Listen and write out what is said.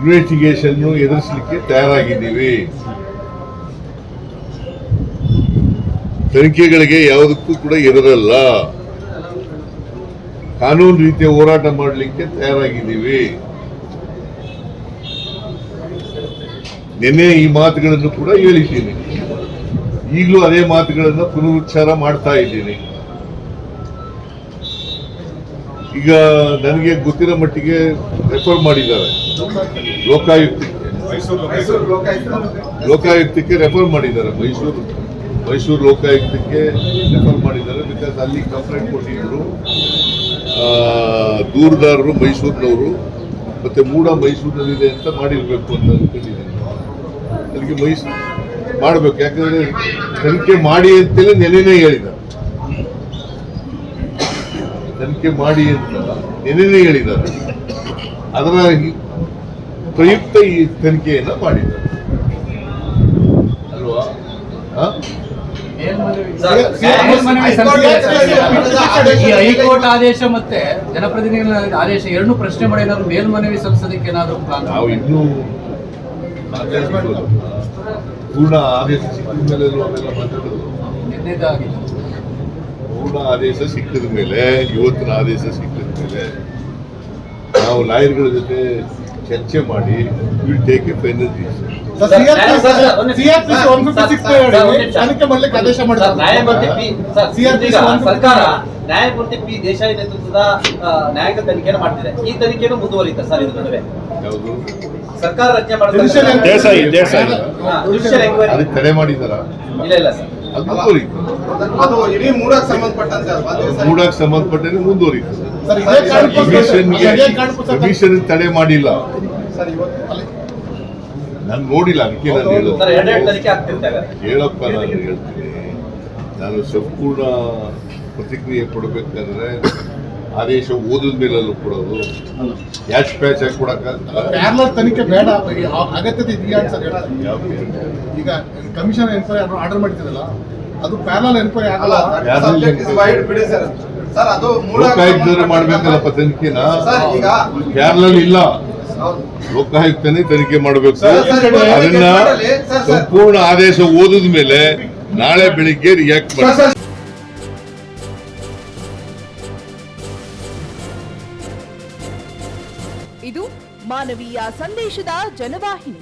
Investigation ಎದುರಿಸಲಿಕ್ಕೆ ತಯಾರಾಗಿದ್ದೀವಿ. ತನಿಖೆಗಳಿಗೆ ಯಾವುದಕ್ಕೂ ಕೂಡ ಎದುರಲ್ಲ. ಕಾನೂನು ರೀತಿಯ ಹೋರಾಟ ಮಾಡಲಿಕ್ಕೆ ತಯಾರಾಗಿದ್ದೀವಿ. ನಿನ್ನೆ ಈ ಮಾತುಗಳನ್ನು ಕೂಡ ಹೇಳಿದ್ದೀನಿ. ಈಗಲೂ ಅದೇ ಮಾತುಗಳನ್ನು ಪುನರುಚ್ಚಾರ ಮಾಡ್ತಾ ಇದ್ದೀನಿ. ಈಗ ನನಗೆ ಗೊತ್ತಿರೋ ಮಟ್ಟಿಗೆ ರೆಫರ್ ಮಾಡಿದ್ದಾರೆ ಲೋಕಾಯುಕ್ತಕ್ಕೆ ರೆಫರ್ ಮಾಡಿದ್ದಾರೆ. ಮೈಸೂರು ಲೋಕಾಯುಕ್ತಕ್ಕೆ ರೆಫರ್ ಮಾಡಿದ್ದಾರೆ. ಬಿಕಾಸ್ ಅಲ್ಲಿ ಕಂಪ್ಲೇಂಟ್ ಕೊಟ್ಟಿದ್ರು ದೂರದಾರರು ಮೈಸೂರಿನವರು, ಮತ್ತೆ ಮೂಡ ಮೈಸೂರಿನಲ್ಲಿದೆ ಅಂತ ಮಾಡಿರ್ಬೇಕು ಅಂತ ಅನ್ಕೊಂಡಿದ್ದೀನಿ. ಅದಕ್ಕೆ ಮಾಡಬೇಕು, ಯಾಕಂದ್ರೆ ತನಿಖೆ ಮಾಡಿ ಅಂತೇಳಿ ನೆನೆನೇ ಹೇಳಿದ್ದಾರೆ. ತನಿಖೆ ಮಾಡಿ ಅಂತ ನೆನೆನೇ ಹೇಳಿದ್ದಾರೆ. ಅದರ ಪ್ರಯುಕ್ತ ಈ ತನಿಖೆಯನ್ನ ಮಾಡಿದ್ದಾರೆ ಅಲ್ವಾ? ಹೈಕೋರ್ಟ್ ಆದೇಶ ಮತ್ತೆ ಜನಪ್ರತಿನಿಧಿಗಳ ಆದೇಶ ಎರಡನ್ನೂ ಪ್ರಶ್ನೆ ಮಾಡಿ ಏನಾದ್ರು ಮೇಲ್ಮನವಿ ಸಲ್ಲಿಸೋದಕ್ಕೆ ಏನಾದ್ರು ನಾವು ಇನ್ನೂ ಪೂರ್ಣ ಆದೇಶ ಸಿಕ್ಕಿದ ಮೇಲೆ ಅವೆಲ್ಲ ಮಾತಾಡೋದು. ಪೂರ್ಣ ಆದೇಶ ಸಿಕ್ಕಿದ ಮೇಲೆ, ಇವತ್ತಿನ ಆದೇಶ ಸಿಕ್ಕಿದ ಮೇಲೆ ನಾವು ಲಾಯರ್ಗಳ ಜೊತೆ ಚರ್ಚೆ ಮಾಡಿ will take A final decision. ಸರ್ಕಾರ ನ್ಯಾಯಮೂರ್ತಿ ಪಿ ದೇಸಾಯಿ ನೇತೃತ್ವದ ನ್ಯಾಯಾಂಗ ತನಿಖೆಯನ್ನು ಮಾಡ್ತಿದೆ. ಈ ತನಿಖೆಯನ್ನು ಮುಂದುವರಿಯುತ್ತೆ ಸರ್ ಇದು ನಡುವೆ? ಯಾವುದು ಸರ್ಕಾರ ರಚನೆ ಮಾಡಿದ್ರೆ ಅದಕ್ಕೆ ತಡೆ ಮಾಡಿದಾರ? ಇಲ್ಲ ಸರ್, ಅದು ಮುಂದುವರಿಯುತ್ತೆ. ಮೂಡಕ್ಕೆ ಸಂಬಂಧಪಟ್ಟಂತೆ ಮುಂದುವರಿಯುತ್ತೆ. ಕಮಿಷನ್ ತಡೆ ಮಾಡಿಲ್ಲ, ನಾನು ನೋಡಿಲ್ಲ. ಅದಕ್ಕೆ ನಾನು ಹೇಳಪ್ಪ, ನಾನು ಹೇಳ್ತೀನಿ. ನಾನು ಸಂಪೂರ್ಣ ಪ್ರತಿಕ್ರಿಯೆ ಕೊಡಬೇಕಾದ್ರೆ ಆದೇಶ ಓದಿದ ಮೇಲೂ ಕೊಡೋದು, ಕ್ಯಾಶ್ ಪ್ಯಾಚ್ ಆಗಿ ಕೊಡಕ್ಕಾಗಲ್ಲ. ತನಿಖೆ ಬೇಡ, ಅಗತ್ಯತೆ ಇದೆಯಾ ಸರ್? ಈಗ ಕಮಿಷನ್ ಎನ್ಕ್ವೈರಿ ಆರ್ಡರ್ ಮಾಡ್ತಿರಲ್ಲ, ಅದು ಪ್ಯಾರಲಲ್ ಎನ್ಕ್ವೈರಿ ಆಗಲ್ಲ. ಲೋಕಾಯುಕ್ತರು ಮಾಡ್ಬೇಕಲ್ಲಪ್ಪ ತನಿಖೆನ, ಪ್ಯಾರಲಲ್ ಇಲ್ಲ. ಲೋಕಾಯುಕ್ತನೇ ತನಿಖೆ ಮಾಡಬೇಕು. ಅದನ್ನ ಸಂಪೂರ್ಣ ಆದೇಶ ಓದಿದ ಮೇಲೆ ನಾಳೆ ಬೆಳಿಗ್ಗೆ ರಿಯಾಕ್ಟ್ ಮಾಡಿ. ಇದು ಮಾನವೀಯ ಸಂದೇಶದ ಜನವಾಹಿನಿ.